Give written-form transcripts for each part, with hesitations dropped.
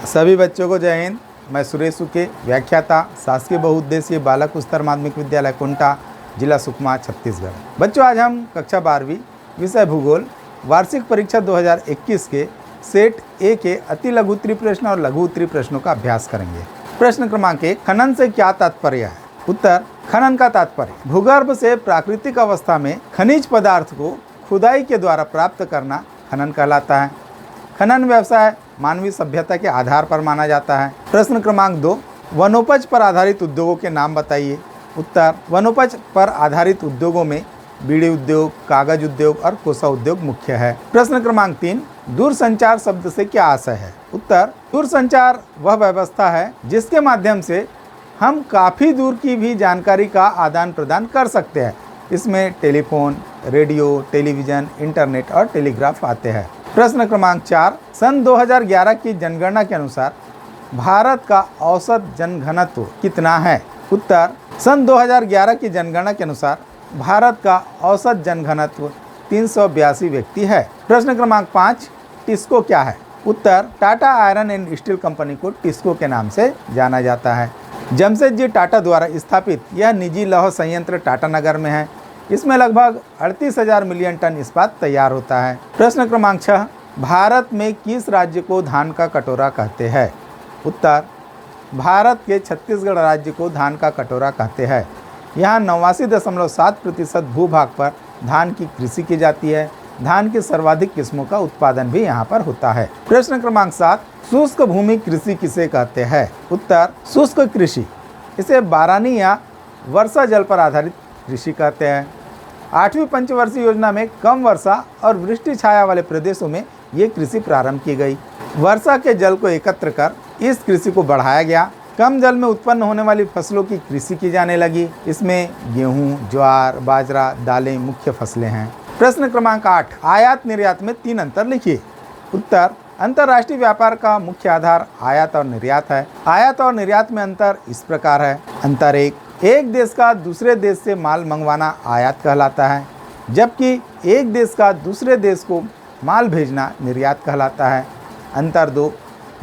सभी बच्चों को जय हिंद। मैं सुरेश सुके, व्याख्याता, शासकीय बहुउद्देशीय बालक उच्चतर माध्यमिक विद्यालय कुंटा, जिला सुकमा, छत्तीसगढ़। बच्चों, आज हम कक्षा 12वीं विषय भूगोल वार्षिक परीक्षा 2021 के सेट ए के अति लघु उत्तरीय प्रश्न और लघु उत्तरीय प्रश्नों का अभ्यास करेंगे। प्रश्न क्रमांक 1, खनन से क्या तात्पर्य है? उत्तर, खनन का तात्पर्य भूगर्भ से प्राकृतिक अवस्था में खनिज पदार्थ को खुदाई के द्वारा प्राप्त करना खनन कहलाता है। खनन व्यवसाय मानवीय सभ्यता के आधार पर माना जाता है। प्रश्न क्रमांक 2, वनोपज पर आधारित उद्योगों के नाम बताइए। उत्तर, वनोपज पर आधारित उद्योगों में बीड़ी उद्योग, कागज उद्योग और कोसा उद्योग मुख्य है। प्रश्न क्रमांक 3, दूरसंचार शब्द से क्या आशय है? उत्तर, दूरसंचार वह व्यवस्था है जिसके माध्यम से हम काफ़ी दूर की भी जानकारी का आदान प्रदान कर सकते हैं। इसमें टेलीफोन, रेडियो, टेलीविज़न, इंटरनेट और टेलीग्राफ आते हैं। प्रश्न क्रमांक 4, सन 2011 की जनगणना के अनुसार भारत का औसत जनघनत्व कितना है? उत्तर, सन 2011 की जनगणना के अनुसार भारत का औसत जनघनत्व 382 व्यक्ति है। प्रश्न क्रमांक 5, टिस्को क्या है? उत्तर, Tata iron and steel company को टिस्को के नाम से जाना जाता है। जमशेदजी टाटा द्वारा स्थापित यह निजी लौह संयंत्र टाटानगर में है। इसमें लगभग 38,000 मिलियन टन इस्पात तैयार होता है। प्रश्न क्रमांक 6, भारत में किस राज्य को धान का कटोरा कहते हैं? उत्तर, भारत के छत्तीसगढ़ राज्य को धान का कटोरा कहते हैं। यहाँ 89.7% भूभाग पर धान की कृषि की जाती है। धान की सर्वाधिक किस्मों का उत्पादन भी यहाँ पर होता है। प्रश्न क्रमांक 7, शुष्क भूमि कृषि किसे कहते हैं? उत्तर, शुष्क कृषि इसे बारानी या वर्षा जल पर आधारित कृषि कहते हैं। 8वीं पंचवर्षीय योजना में कम वर्षा और वृष्टि छाया वाले प्रदेशों में ये कृषि प्रारंभ की गई। वर्षा के जल को एकत्र कर इस कृषि को बढ़ाया गया। कम जल में उत्पन्न होने वाली फसलों की कृषि की जाने लगी। इसमें गेहूं, ज्वार, बाजरा, दालें मुख्य फसलें हैं। प्रश्न क्रमांक 8, आयात निर्यात में 3 अंतर लिखिए। उत्तर, अंतर्राष्ट्रीय व्यापार का मुख्य आधार आयात और निर्यात है। आयात और निर्यात में अंतर इस प्रकार है। अंतर 1, एक देश का दूसरे देश से माल मंगवाना आयात कहलाता है, जबकि एक देश का दूसरे देश को माल भेजना निर्यात कहलाता है। अंतर 2,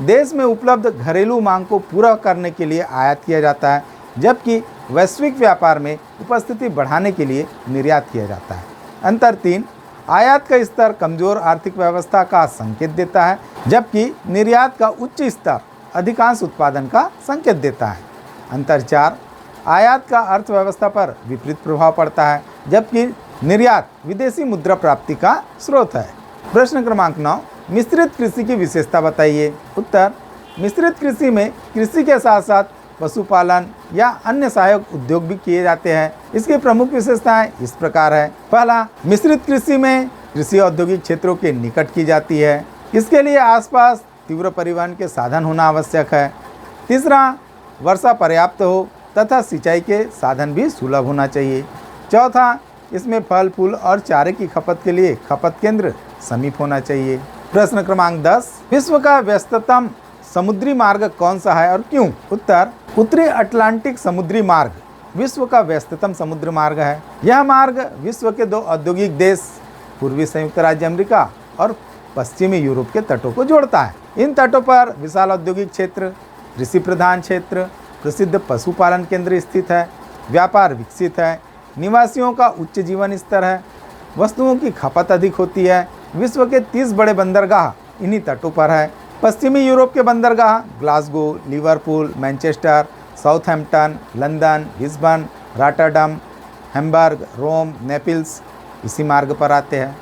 देश में उपलब्ध घरेलू मांग को पूरा करने के लिए आयात किया जाता है, जबकि वैश्विक व्यापार में उपस्थिति बढ़ाने के लिए निर्यात किया जाता है। अंतर 3, आयात का स्तर कमजोर आर्थिक व्यवस्था का संकेत देता है, जबकि निर्यात का उच्च स्तर अधिकांश उत्पादन का संकेत देता है। अंतर 4, आयात का अर्थव्यवस्था पर विपरीत प्रभाव पड़ता है, जबकि निर्यात विदेशी मुद्रा प्राप्ति का स्रोत है। प्रश्न क्रमांक 9, मिश्रित कृषि की विशेषता बताइए। उत्तर, मिश्रित कृषि में कृषि के साथ साथ पशुपालन या अन्य सहायक उद्योग भी किए जाते हैं। इसकी प्रमुख विशेषताएं इस प्रकार है। पहला, मिश्रित कृषि में कृषि औद्योगिक क्षेत्रों के निकट की जाती है। इसके लिए आसपास तीव्र परिवहन के साधन होना आवश्यक है। तीसरा, वर्षा पर्याप्त हो तथा सिंचाई के साधन भी सुलभ होना चाहिए। चौथा, इसमें फल फूल और चारे की खपत के लिए खपत केंद्र समीप होना चाहिए। प्रश्न क्रमांक 10, विश्व का व्यस्ततम समुद्री मार्ग कौन सा है और क्यों? उत्तर, उत्तरी अटलांटिक समुद्री मार्ग विश्व का व्यस्ततम समुद्र मार्ग है। यह मार्ग विश्व के 2 औद्योगिक देश पूर्वी संयुक्त राज्य अमेरिका और पश्चिमी यूरोप के तटों को जोड़ता है। इन तटों पर विशाल औद्योगिक क्षेत्र, कृषि प्रधान क्षेत्र, प्रसिद्ध पशुपालन केंद्र स्थित है। व्यापार विकसित है। निवासियों का उच्च जीवन स्तर है। वस्तुओं की खपत अधिक होती है। विश्व के 30 बड़े बंदरगाह इन्हीं तटों पर है। पश्चिमी यूरोप के बंदरगाह Glasgow, Liverpool, Manchester, Southampton, London, Lisbon, Rotterdam, Hamburg, Rome, Naples इसी मार्ग पर आते हैं।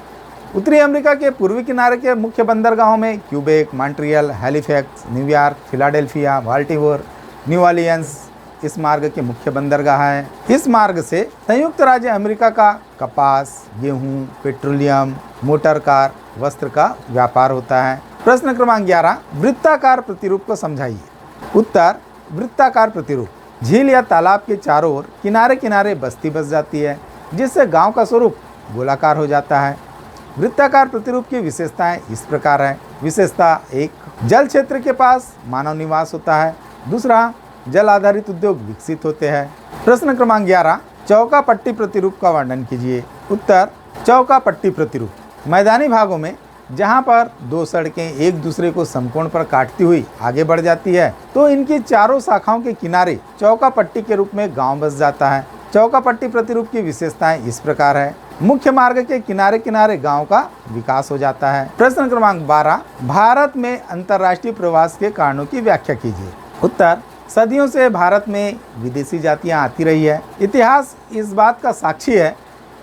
उत्तरी अमेरिका के पूर्वी किनारे के मुख्य बंदरगाहों में Quebec, Montreal, Halifax, New York, Philadelphia, Baltimore, new Orleans इस मार्ग के मुख्य बंदरगाह हैं। इस मार्ग से संयुक्त राज्य अमेरिका का कपास, गेहूं, पेट्रोलियम, मोटर कार, वस्त्र का व्यापार होता है। प्रश्न क्रमांक 11, वृत्ताकार प्रतिरूप को समझाइए। उत्तर, वृत्ताकार प्रतिरूप झील या तालाब के चारों ओर किनारे किनारे बस्ती बस जाती है, जिससे गांव का स्वरूप गोलाकार हो जाता है। वृत्ताकार प्रतिरूप की विशेषताएं इस प्रकार है। विशेषता 1, जल क्षेत्र के पास मानव निवास होता है। दूसरा, जल आधारित उद्योग विकसित होते हैं। प्रश्न क्रमांक 11, चौका पट्टी प्रतिरूप का वर्णन कीजिए। उत्तर, चौका पट्टी प्रतिरूप मैदानी भागों में जहां पर दो सड़कें एक दूसरे को समकोण पर काटती हुई आगे बढ़ जाती है तो इनकी चारों शाखाओं के किनारे चौका पट्टी के रूप में गांव बस जाता है। चौका पट्टी प्रतिरूप की विशेषताएं इस प्रकार है। मुख्य मार्ग के किनारे किनारे गांव का विकास हो जाता है। प्रश्न क्रमांक 12, भारत में अंतर्राष्ट्रीय प्रवास के कारणों की व्याख्या कीजिए। उत्तर, सदियों से भारत में विदेशी जातियां आती रही है। इतिहास इस बात का साक्षी है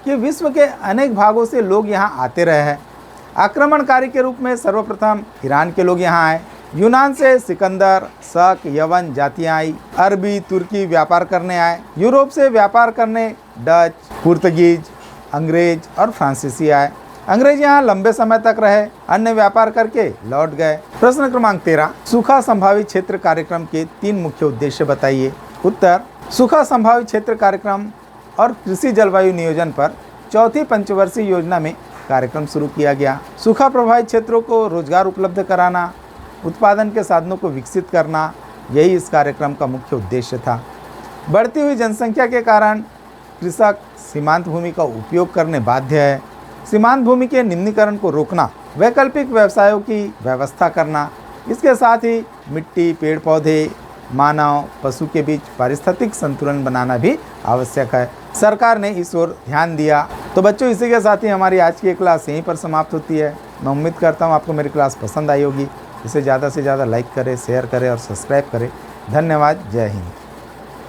कि विश्व के अनेक भागों से लोग यहां आते रहे हैं। आक्रमणकारी के रूप में सर्वप्रथम ईरान के लोग यहां आए। यूनान से सिकंदर, शक, यवन जातियां आई। अरबी, तुर्की व्यापार करने आए। यूरोप से व्यापार करने डच, पुर्तगीज, अंग्रेज और फ्रांसीसी आए। अंग्रेज यहाँ लंबे समय तक रहे, अन्य व्यापार करके लौट गए। प्रश्न क्रमांक 13, सूखा संभावित क्षेत्र कार्यक्रम के 3 मुख्य उद्देश्य बताइए। उत्तर, सूखा संभावित क्षेत्र कार्यक्रम और कृषि जलवायु नियोजन पर चौथी पंचवर्षीय योजना में कार्यक्रम शुरू किया गया। सूखा प्रभावित क्षेत्रों को रोजगार उपलब्ध कराना, उत्पादन के साधनों को विकसित करना, यही इस कार्यक्रम का मुख्य उद्देश्य था। बढ़ती हुई जनसंख्या के कारण कृषक सीमांत भूमि का उपयोग करने बाध्य है। सीमांत भूमि के निम्नीकरण को रोकना, वैकल्पिक व्यवसायों की व्यवस्था करना, इसके साथ ही मिट्टी, पेड़ पौधे, मानव, पशु के बीच पारिस्थितिक संतुलन बनाना भी आवश्यक है। सरकार ने इस ओर ध्यान दिया। तो बच्चों, इसी के साथ ही हमारी आज की क्लास यहीं पर समाप्त होती है। मैं उम्मीद करता हूँ आपको मेरी क्लास पसंद आई होगी। इसे ज़्यादा से ज़्यादा लाइक करें, शेयर करें और सब्सक्राइब करें। धन्यवाद। जय हिंद।